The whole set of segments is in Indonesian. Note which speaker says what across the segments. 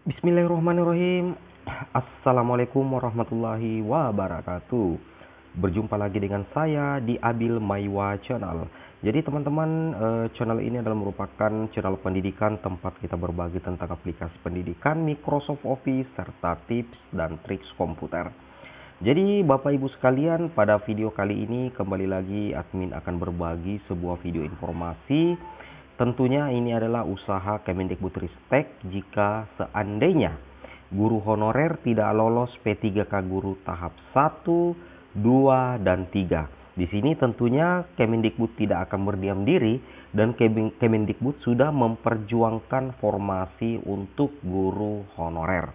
Speaker 1: Bismillahirrahmanirrahim. Assalamualaikum warahmatullahi wabarakatuh. Berjumpa lagi dengan saya di Abil Maiwa Channel. Jadi teman-teman, channel ini adalah merupakan channel pendidikan tempat kita berbagi tentang aplikasi pendidikan, Microsoft Office, serta tips dan triks komputer. Jadi Bapak Ibu sekalian, pada video kali ini kembali lagi admin akan berbagi sebuah video informasi. Tentunya ini adalah usaha Kemendikbudristek jika seandainya guru honorer tidak lolos P3K guru tahap 1, 2, dan 3. Di sini tentunya Kemendikbud tidak akan berdiam diri dan Kemendikbud sudah memperjuangkan formasi untuk guru honorer.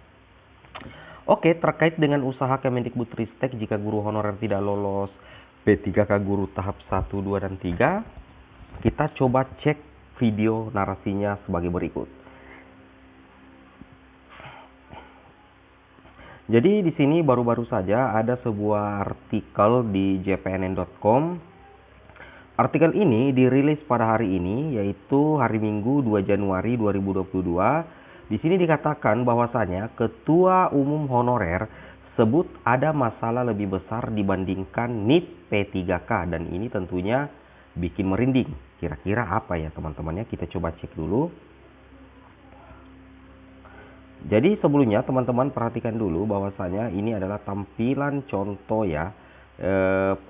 Speaker 1: Oke, terkait dengan usaha Kemendikbudristek jika guru honorer tidak lolos P3K guru tahap 1, 2, dan 3, kita coba cek video narasinya sebagai berikut. Jadi di sini baru-baru saja ada sebuah artikel di jpnn.com. Artikel ini dirilis pada hari ini, yaitu hari Minggu 2 Januari 2022. Di sini dikatakan bahwasanya Ketua Umum Honorer sebut ada masalah lebih besar dibandingkan NIP P3K, dan ini tentunya bikin merinding. Kira-kira apa ya teman-temannya? Kita coba cek dulu. Jadi sebelumnya teman-teman perhatikan dulu bahwasanya ini adalah tampilan contoh ya,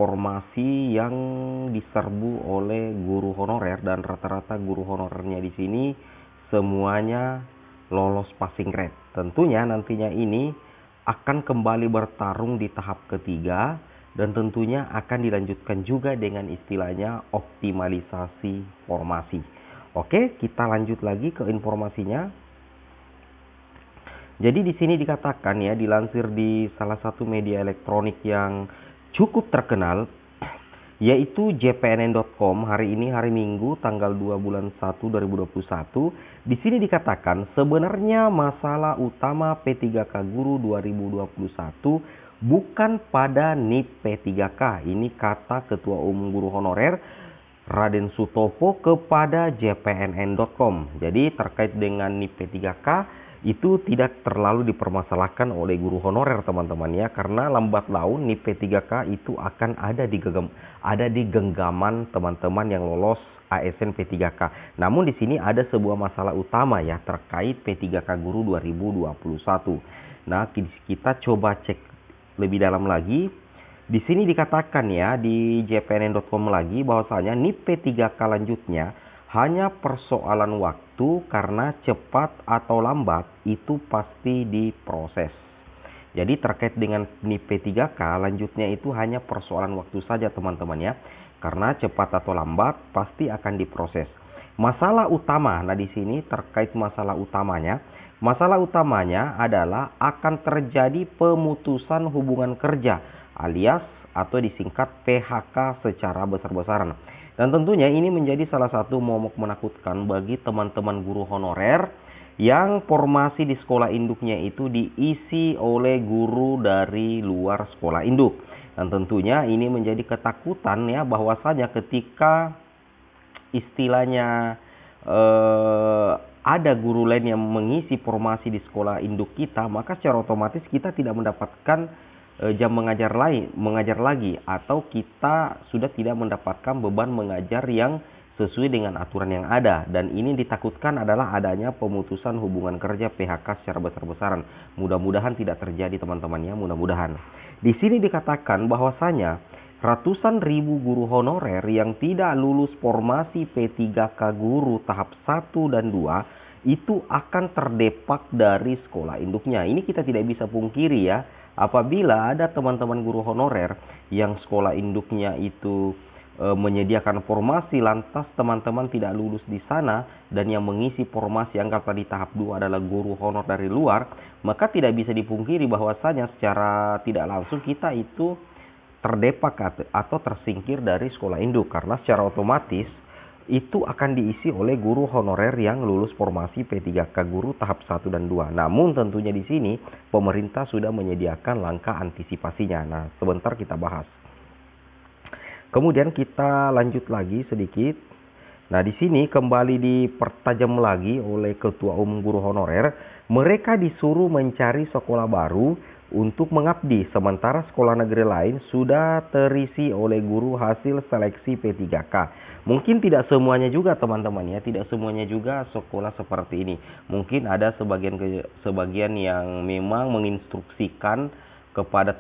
Speaker 1: formasi yang diserbu oleh guru honorer, dan rata-rata guru honorernya di sini semuanya lolos passing grade. Tentunya nantinya ini akan kembali bertarung di tahap ketiga, dan tentunya akan dilanjutkan juga dengan istilahnya optimalisasi formasi. Oke, kita lanjut lagi ke informasinya. Jadi di sini dikatakan ya, dilansir di salah satu media elektronik yang cukup terkenal, yaitu jpnn.com, hari ini hari Minggu tanggal 2 bulan 1 2021. Di sini dikatakan sebenarnya masalah utama P3K guru 2021 bukan pada NIP P3K. Ini kata Ketua Umum Guru Honorer Raden Sutopo kepada jpnn.com. Jadi terkait dengan NIP P3K itu tidak terlalu dipermasalahkan oleh guru honorer teman-teman ya, karena lambat laun NIP P3K itu akan ada di genggaman teman-teman yang lolos ASN P3K. Namun di sini ada sebuah masalah utama ya terkait P3K guru 2021. Nah, kita coba cek lebih dalam lagi. Di sini dikatakan ya di jpnn.com lagi bahwasanya NIP P3K lanjutnya hanya persoalan waktu, karena cepat atau lambat itu pasti diproses. Jadi terkait dengan NIP P3K lanjutnya itu hanya persoalan waktu saja teman-teman ya, karena cepat atau lambat pasti akan diproses. Masalah utama, nah di sini terkait masalah utamanya adalah akan terjadi pemutusan hubungan kerja alias atau disingkat PHK secara besar-besaran. Dan tentunya ini menjadi salah satu momok menakutkan bagi teman-teman guru honorer yang formasi di sekolah induknya itu diisi oleh guru dari luar sekolah induk. Dan tentunya ini menjadi ketakutan ya, bahwasanya ketika istilahnya ada guru lain yang mengisi formasi di sekolah induk kita, maka secara otomatis kita tidak mendapatkan jam mengajar lagi, atau kita sudah tidak mendapatkan beban mengajar yang sesuai dengan aturan yang ada. Dan ini ditakutkan adalah adanya pemutusan hubungan kerja PHK secara besar-besaran. Mudah-mudahan tidak terjadi teman-teman ya, mudah-mudahan. Di sini dikatakan bahwasanya ratusan ribu guru honorer yang tidak lulus formasi P3K guru tahap 1 dan 2 itu akan terdepak dari sekolah induknya. Ini kita tidak bisa pungkiri ya. Apabila ada teman-teman guru honorer yang sekolah induknya itu menyediakan formasi, lantas teman-teman tidak lulus di sana, dan yang mengisi formasi anggaplah di tahap 2 adalah guru honor dari luar, maka tidak bisa dipungkiri bahwasanya secara tidak langsung kita itu terdepak atau tersingkir dari sekolah induk, karena secara otomatis itu akan diisi oleh guru honorer yang lulus formasi P3K guru tahap 1 dan 2. Namun tentunya di sini pemerintah sudah menyediakan langkah antisipasinya. Nah, sebentar kita bahas. Kemudian kita lanjut lagi sedikit. Nah, di sini kembali dipertajam lagi oleh Ketua Umum Guru Honorer, mereka disuruh mencari sekolah baru untuk mengabdi, sementara sekolah negeri lain sudah terisi oleh guru hasil seleksi P3K. Mungkin tidak semuanya juga teman-teman ya, tidak semuanya juga sekolah seperti ini. Mungkin ada sebagian yang memang menginstruksikan kepada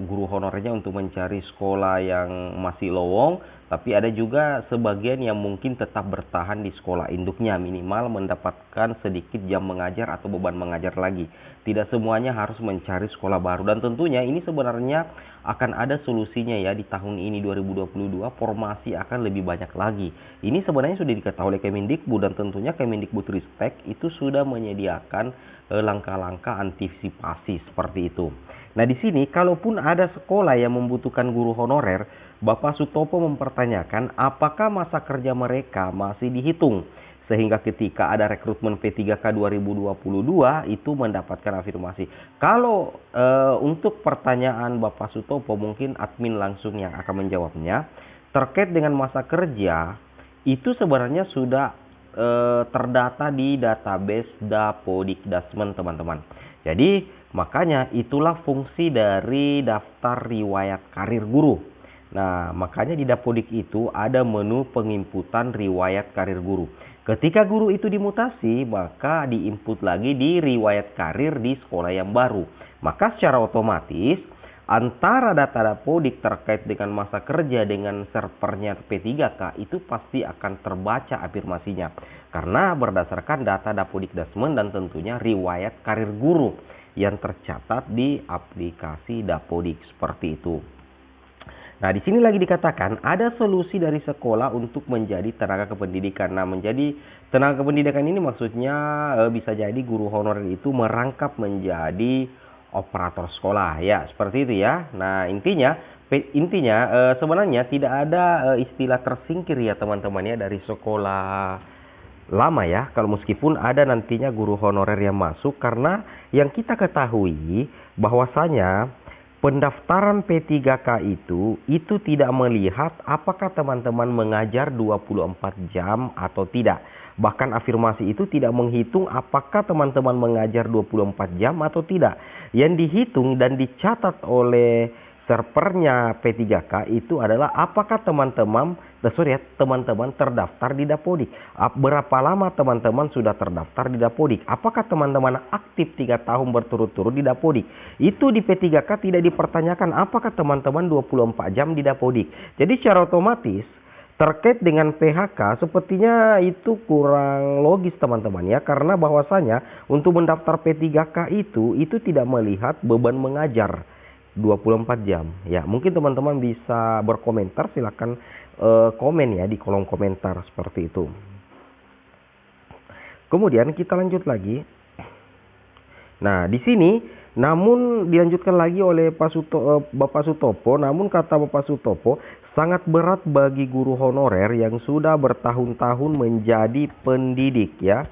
Speaker 1: guru honorernya untuk mencari sekolah yang masih lowong, tapi ada juga sebagian yang mungkin tetap bertahan di sekolah induknya, minimal mendapatkan sedikit jam mengajar atau beban mengajar lagi. Tidak semuanya harus mencari sekolah baru, dan tentunya ini sebenarnya akan ada solusinya ya. Di tahun ini 2022 formasi akan lebih banyak lagi. Ini sebenarnya sudah diketahui oleh Kemendikbud, dan tentunya Kemendikbudristek itu sudah menyediakan langkah-langkah antisipasi seperti itu. Nah, di sini kalaupun ada sekolah yang membutuhkan guru honorer, Bapak Sutopo mempertanyakan apakah masa kerja mereka masih dihitung, sehingga ketika ada rekrutmen P3K 2022 itu mendapatkan afirmasi. Kalau untuk pertanyaan Bapak Sutopo, mungkin admin langsung yang akan menjawabnya. Terkait dengan masa kerja, itu sebenarnya sudah terdata di database Dapodikdasmen, teman-teman. Jadi makanya itulah fungsi dari daftar riwayat karir guru. Nah, makanya di Dapodik itu ada menu penginputan riwayat karir guru. Ketika guru itu dimutasi, maka diinput lagi di riwayat karir di sekolah yang baru. Maka secara otomatis antara data Dapodik terkait dengan masa kerja dengan servernya P3K itu pasti akan terbaca afirmasinya, karena berdasarkan data Dapodikdasmen dan tentunya riwayat karir guru yang tercatat di aplikasi Dapodik seperti itu. Nah, di sini lagi dikatakan ada solusi dari sekolah untuk menjadi tenaga kependidikan. Nah, menjadi tenaga kependidikan ini maksudnya bisa jadi guru honorer itu merangkap menjadi operator sekolah ya, seperti itu ya. Nah, intinya sebenarnya tidak ada istilah tersingkir ya teman-teman ya dari sekolah lama ya, kalau meskipun ada nantinya guru honorer yang masuk, karena yang kita ketahui bahwasanya pendaftaran P3K itu tidak melihat apakah teman-teman mengajar 24 jam atau tidak. Bahkan afirmasi itu tidak menghitung apakah teman-teman mengajar 24 jam atau tidak. Yang dihitung dan dicatat oleh servernya P3K itu adalah apakah teman-teman terdaftar di Dapodik. Berapa lama teman-teman sudah terdaftar di Dapodik? Apakah teman-teman aktif 3 tahun berturut-turut di Dapodik? Itu di P3K tidak dipertanyakan apakah teman-teman 24 jam di Dapodik. Jadi secara otomatis terkait dengan PHK sepertinya itu kurang logis teman-teman ya, karena bahwasanya untuk mendaftar P3K itu tidak melihat beban mengajar 24 jam ya. Mungkin teman-teman bisa berkomentar, silakan komen ya di kolom komentar seperti itu. Kemudian kita lanjut lagi. Nah, di sini namun dilanjutkan lagi oleh Bapak Sutopo, namun kata Bapak Sutopo, sangat berat bagi guru honorer yang sudah bertahun-tahun menjadi pendidik ya.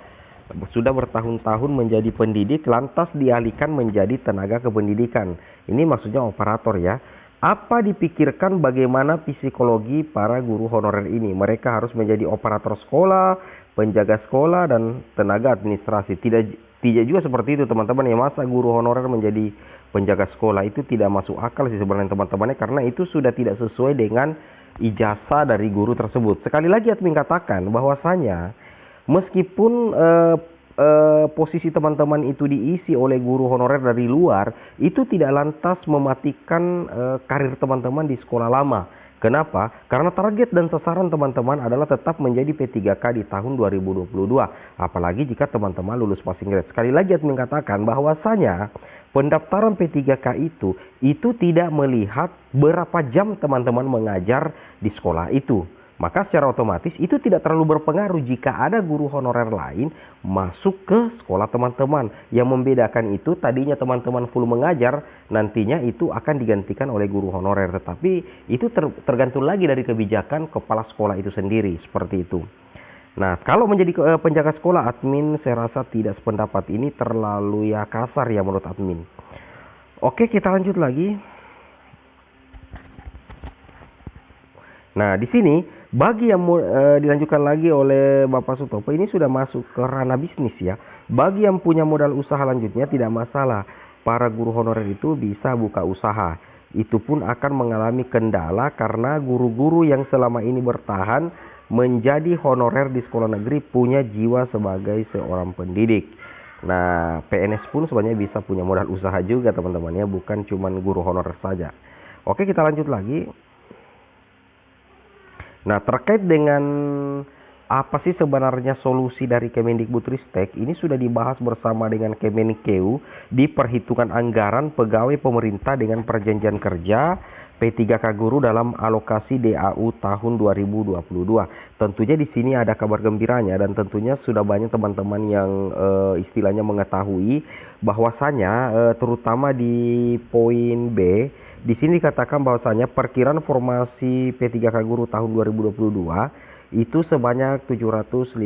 Speaker 1: Sudah bertahun-tahun menjadi pendidik, lantas dialihkan menjadi tenaga kependidikan. Ini maksudnya operator ya. Apa dipikirkan bagaimana psikologi para guru honorer ini? Mereka harus menjadi operator sekolah, penjaga sekolah, dan tenaga administrasi. Tidak juga seperti itu teman-teman ya. Masa guru honorer menjadi penjaga sekolah itu tidak masuk akal sih sebenarnya teman-temannya, karena itu sudah tidak sesuai dengan ijazah dari guru tersebut. Sekali lagi admin katakan bahwasanya meskipun posisi teman-teman itu diisi oleh guru honorer dari luar, itu tidak lantas mematikan karir teman-teman di sekolah lama. Kenapa? Karena target dan sasaran teman-teman adalah tetap menjadi P3K di tahun 2022. Apalagi jika teman-teman lulus passing grade. Sekali lagi admin katakan bahwasanya pendaftaran P3K itu tidak melihat berapa jam teman-teman mengajar di sekolah itu. Maka secara otomatis itu tidak terlalu berpengaruh jika ada guru honorer lain masuk ke sekolah teman-teman. Yang membedakan itu tadinya teman-teman full mengajar, nantinya itu akan digantikan oleh guru honorer. Tetapi itu tergantung lagi dari kebijakan kepala sekolah itu sendiri, seperti itu. Nah, kalau menjadi penjaga sekolah, admin saya rasa tidak sependapat. Ini terlalu ya kasar ya menurut admin. Oke, kita lanjut lagi. Nah, di sini Bagi yang dilanjutkan lagi oleh Bapak Sutopo, ini sudah masuk ke ranah bisnis ya. Bagi yang punya modal usaha lanjutnya tidak masalah. Para guru honorer itu bisa buka usaha. Itu pun akan mengalami kendala karena guru-guru yang selama ini bertahan menjadi honorer di sekolah negeri punya jiwa sebagai seorang pendidik. Nah, PNS pun sebenarnya bisa punya modal usaha juga teman-teman ya, bukan cuma guru honorer saja. Oke, kita lanjut lagi. Nah, terkait dengan apa sih sebenarnya solusi dari Kemendikbudristek, ini sudah dibahas bersama dengan Kemenkeu di perhitungan anggaran pegawai pemerintah dengan perjanjian kerja P3K Guru dalam alokasi DAU tahun 2022. Tentunya di sini ada kabar gembiranya dan tentunya sudah banyak teman-teman yang istilahnya mengetahui bahwasanya terutama di poin B di sini dikatakan bahwasanya perkiraan formasi P3K Guru tahun 2022 itu sebanyak 758.018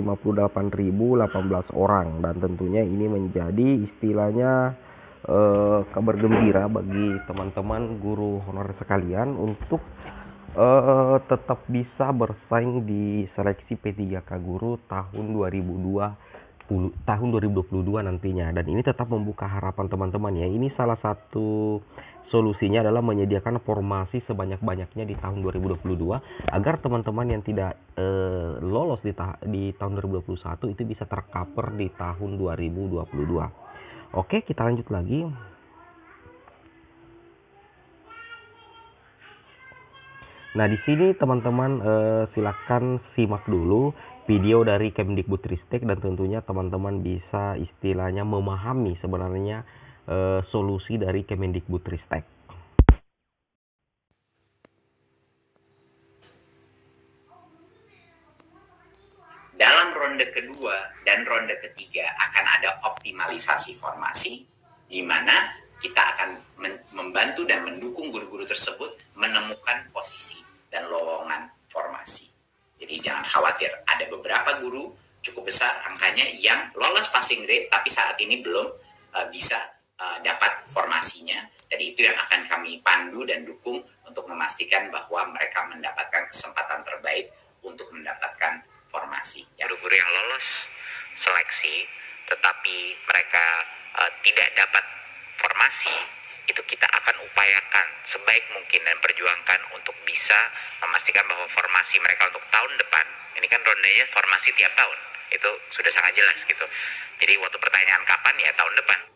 Speaker 1: orang dan tentunya ini menjadi istilahnya kabar gembira bagi teman-teman guru honorer sekalian untuk tetap bisa bersaing di seleksi P3K Guru tahun 2022 nantinya, dan ini tetap membuka harapan teman-teman ya. Ini salah satu solusinya adalah menyediakan formasi sebanyak-banyaknya di tahun 2022 agar teman-teman yang tidak lolos di tahun 2021 itu bisa tercover di tahun 2022. Oke, kita lanjut lagi. Nah, di sini teman-teman silakan simak dulu video dari Kemdikbudristek dan tentunya teman-teman bisa istilahnya memahami sebenarnya solusi dari Kemendikbudristek.
Speaker 2: Dalam ronde kedua dan ronde ketiga akan ada optimalisasi formasi, di mana kita akan membantu dan mendukung guru-guru tersebut menemukan posisi dan lowongan formasi. Jadi jangan khawatir, ada beberapa guru cukup besar angkanya yang lolos passing grade tapi saat ini belum bisa dapat formasinya. Jadi itu yang akan kami pandu dan dukung untuk memastikan bahwa mereka mendapatkan kesempatan terbaik untuk mendapatkan formasi. Guru-guru yang lolos seleksi tetapi mereka tidak dapat formasi, itu kita akan upayakan sebaik mungkin dan perjuangkan untuk bisa memastikan bahwa formasi mereka untuk tahun depan, ini kan rondenya formasi tiap tahun, itu sudah sangat jelas gitu. Jadi waktu pertanyaan kapan ya tahun depan.